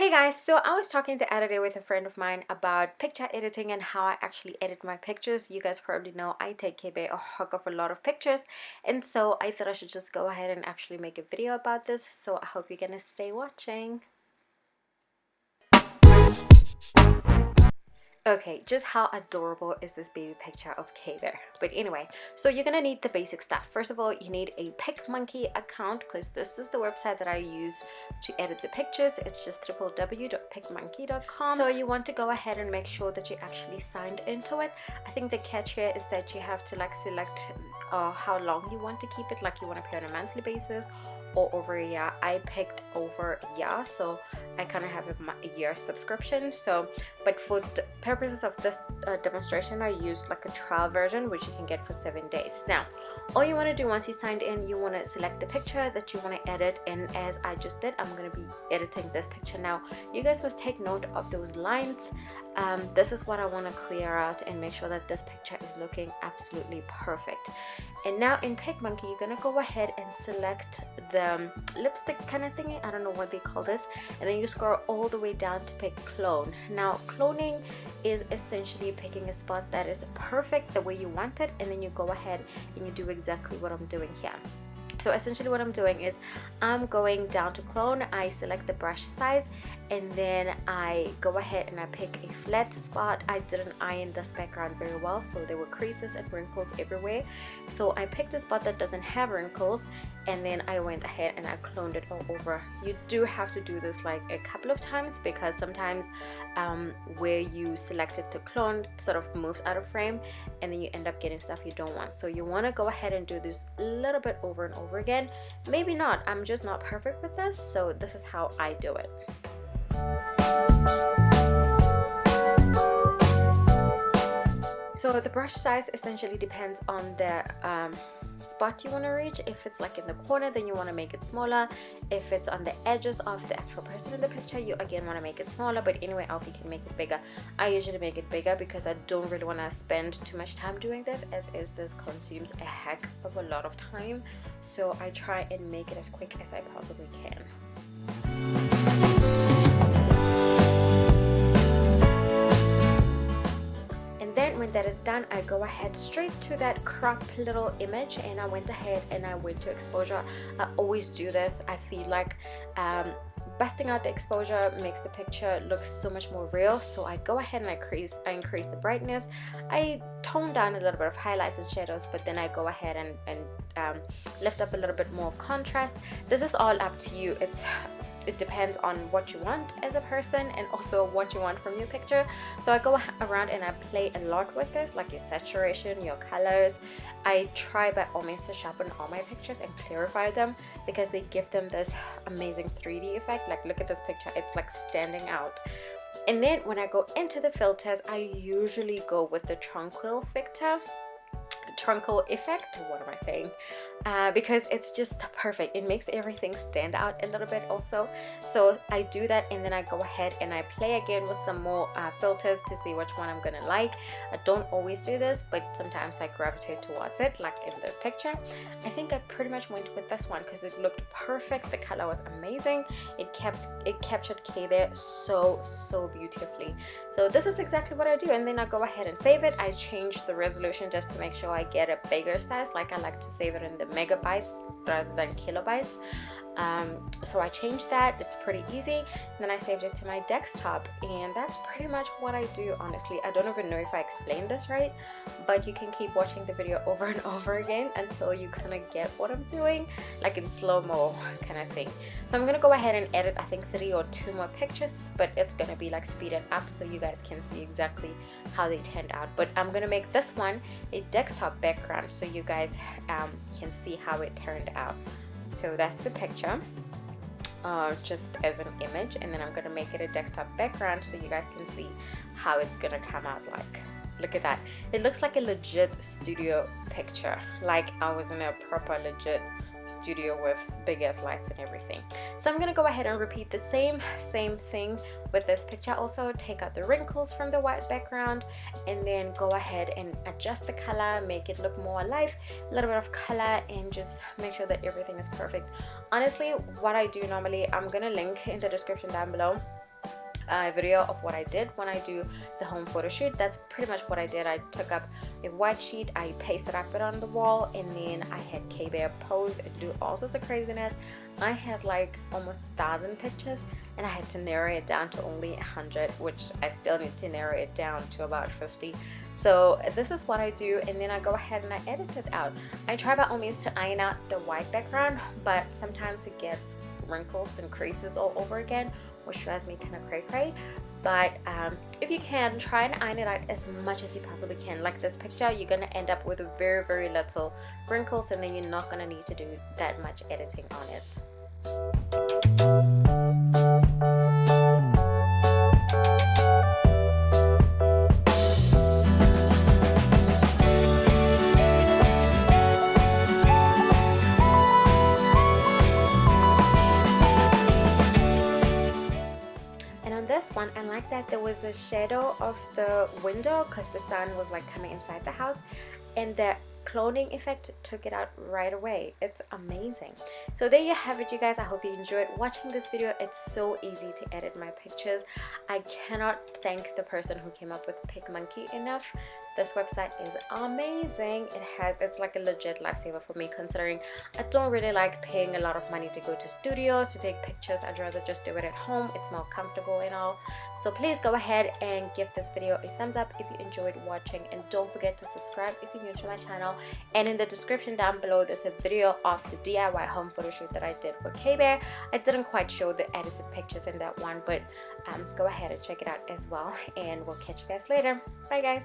Hey guys, so I was talking the other day with a friend of mine about picture editing and how I actually edit my pictures. You guys probably know I take KB a hug of a lot of pictures, and so I thought I should just go ahead and actually make a video about this. So I hope you're gonna stay watching. Okay, just how adorable is this baby picture of K Bear? But anyway, so you're gonna need the basic stuff. First of all, you need a PicMonkey account because this is the website that I use to edit the pictures. It's just www.picmonkey.com. So you want to go ahead and make sure that you actually signed into it. I think the catch here is that you have to select how long you want to keep it, like you want to pay on a monthly basis or over a year. I picked over a year, so I kind of have a year subscription. So but for the purposes of this demonstration, I used like a trial version, which you can get for 7 days. Now all you want to do once you signed in, you want to select the picture that you want to edit, and as I just did, I'm going to be editing this picture. Now you guys must take note of those lines. This is what I want to clear out and make sure that this picture is looking absolutely perfect. And now in PicMonkey, you're gonna go ahead and select the lipstick kind of thingy. I don't know what they call this, and then you scroll all the way down to pick clone. Now cloning is essentially picking a spot that is perfect the way you want it, and then you go ahead and you do exactly what I'm doing here. So essentially what I'm doing is I'm going down to clone. I select the brush size, and then I go ahead and I pick a flat spot. I didn't iron this background very well, so there were creases and wrinkles everywhere. So I picked a spot that doesn't have wrinkles, and then I went ahead and I cloned it all over. You do have to do this like a couple of times, because sometimes where you selected to clone sort of moves out of frame, and then you end up getting stuff you don't want. So you want to go ahead and do this a little bit over and over again. Maybe not, I'm just not perfect with this, so this is how I do it. So the brush size essentially depends on the spot you want to reach. If it's like in the corner, then you want to make it smaller. If it's on the edges of the actual person in the picture, you again want to make it smaller, but anywhere else you can make it bigger. I usually make it bigger because I don't really want to spend too much time doing this, as is this consumes a heck of a lot of time. So I try and make it as quick as I possibly can. When that is done, I go ahead straight to that crop little image, and I went ahead and I went to exposure. I always do this. I feel like busting out the exposure makes the picture look so much more real. So I go ahead and I increase the brightness. I tone down a little bit of highlights and shadows, but then I go ahead and lift up a little bit more of contrast. This is all up to you. It depends on what you want as a person, and also what you want from your picture. So I go around and I play a lot with this, like your saturation, your colors. I try by all means to sharpen all my pictures and clarify them, because they give them this amazing 3D effect. Like look at this picture, it's like standing out. And then when I go into the filters, I usually go with the tranquil effect, what am I saying, because it's just perfect. It makes everything stand out a little bit also. So I do that, and then I go ahead and I play again with some more filters to see which one I'm gonna like. I don't always do this, but sometimes I gravitate towards it, like in this picture. I think I pretty much went with this one because it looked perfect. The color was amazing. It captured K there so beautifully. So this is exactly what I do, and then I go ahead and save it. I change the resolution just to make sure I get a bigger size. Like I like to save it in the megabytes rather than kilobytes. So I changed that. It's pretty easy. And then I saved it to my desktop, and that's pretty much what I do. Honestly, I don't even know if I explained this right, but you can keep watching the video over and over again until you kind of get what I'm doing, like in slow-mo kind of thing. So I'm gonna go ahead and edit, I think 3 or 2 more pictures, but it's gonna be like speeded up so you guys can see exactly how they turned out. But I'm gonna make this one a desktop background so you guys can see how it turned out. So that's the picture, just as an image, and then I'm gonna make it a desktop background so you guys can see how it's gonna come out like. Look at that. It looks like a legit studio picture, like I was in a proper legit studio with big ass lights and everything. So I'm gonna go ahead and repeat the same thing with this picture. Also take out the wrinkles from the white background, and then go ahead and adjust the color, make it look more alive, a little bit of color, and just make sure that everything is perfect. Honestly, what I do normally, I'm gonna link in the description down below video of what I did when I do the home photo shoot. That's pretty much what I did. I took up a white sheet, I pasted up it on the wall, and then I had K-Bear pose and do all sorts of craziness. I had like almost 1,000 pictures, and I had to narrow it down to only 100, which I still need to narrow it down to about 50. So this is what I do, and then I go ahead and I edit it out. I try by all means to iron out the white background, but sometimes it gets wrinkles and creases all over again, which drives me kind of cray-cray. But if you can, try and iron it out as much as you possibly can. Like this picture, you're going to end up with very, very little wrinkles, and then you're not going to need to do that much editing on it. One, I like that there was a shadow of the window because the sun was like coming inside the house, and the cloning effect took it out right away. It's amazing. So there you have it, you guys. I hope you enjoyed watching this video. It's so easy to edit my pictures. I cannot thank the person who came up with PicMonkey enough. This website is amazing. It's like a legit lifesaver for me, considering I don't really like paying a lot of money to go to studios to take pictures. I'd rather just do it at home. It's more comfortable and all. So please go ahead and give this video a thumbs up if you enjoyed watching, and don't forget to subscribe if you're new to my channel. And in the description down below, there's a video of the DIY home photo shoot that I did for K-Bear. I didn't quite show the edited pictures in that one, but go ahead and check it out as well, and we'll catch you guys later. Bye guys.